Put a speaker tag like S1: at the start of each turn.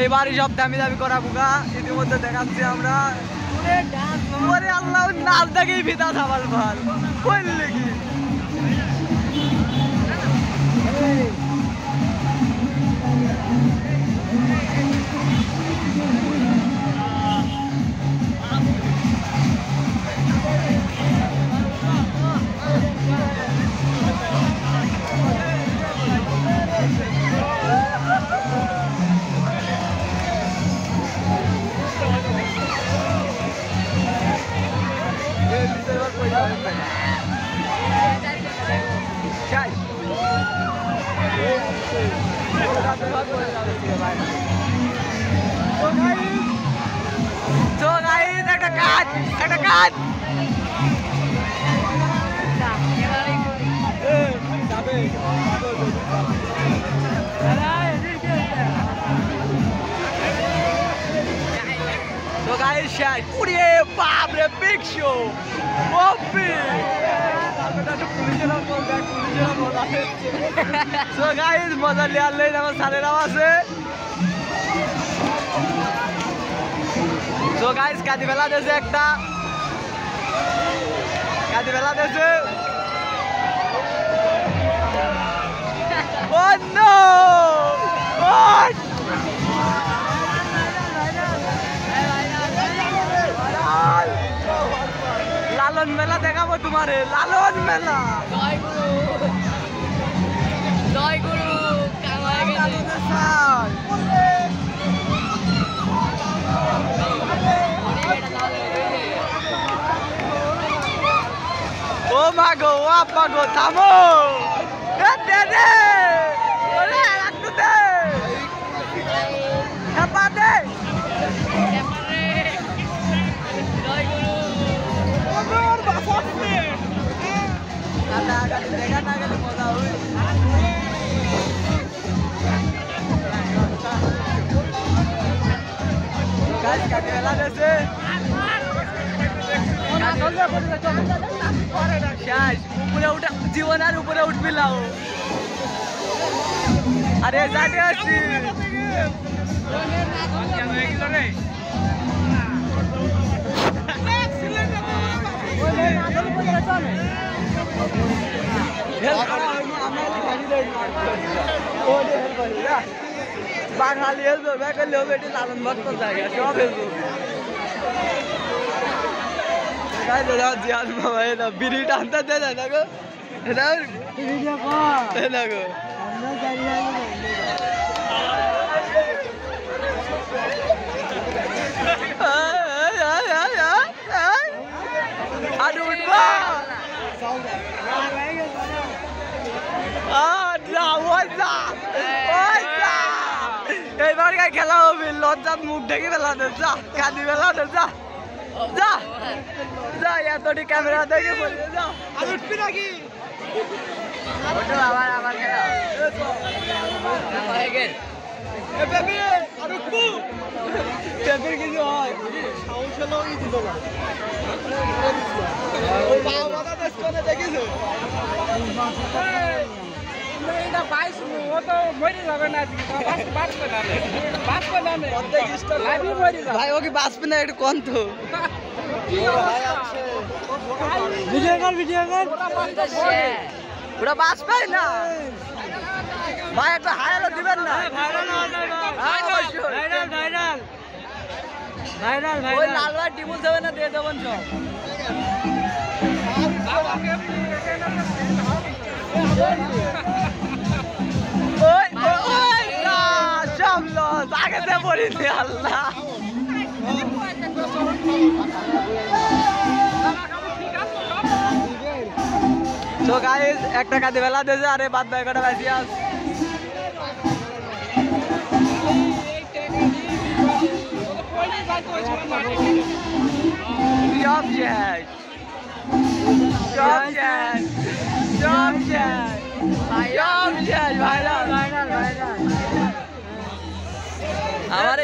S1: এইবারই সব দামি দামি করা বুকা ইতিমধ্যে দেখাচ্ছি আমরা। আল্লাহ নাচ দেখেই ভিতা খাবার ভাল বললে কি একটা কাজ তো গাইস শেষ পুরিয়ে বাপ রে বিগ শো ওপি তো গাইস মজা লিয়ার লই আমার সারেরাও আছে। তো গাইস কাদি বেলা দেছে একটা কাদি বেলা দেছে ও নো লালন মেলা দেখাবো তোমারে লালন মেলা
S2: জয় গুরু
S1: ও মাগো ও আপা গো থামো দে দে ওরে রাখতে দে চাপা দে
S2: জয় গুরু
S1: আমার বাসাতে দাদা গাড়ি দেখা না গেলে মজা হবে। গাছ কাটি বেলা দেছে উপরে উঠা জীবন আর উপরে উঠবি লাও আরে যাতে আসছি বাঙালি হেলবো বেকালে হবে এটি লালন ভক্ত জায়গা সব হেলবো বিড়ি টানতে দে না গো না গো আর উঠবা এইবার খেলা হবে লজ্জাত মুখ ঢেকে বেলা দে যা কাঁদি বেলা দে যা যা যা এতটি ক্যামেরা দেখে বলছে যা আর উঠবি নাকি আবার আবার খেলা এ বেবি আর উঠবো বেবির কিছু হয় সাহস হলো ই দিল না ও বাবা দেশ করে দেখিছো
S3: এটা 22 ও তো মরে যাবে না বাঁচবে না অর্ধেক স্টার লাইভে মরে যাবে
S1: ভাই ওকে বাঁচবে না একটু কোন তো ভিডিও কর পুরা বাঁচবে না ভাই একটা হায়ালো দিবেন না ভাইরাল ওই লাল ভাই টিমুল দেবে না দিয়ে দেবেন সব আগে পড়িনি আল্লাহ তো গাইস একটা কাঁদি বেলা দিয়েছে আরে বাদ বাই কটা বেশি আস ভাইরাল আমার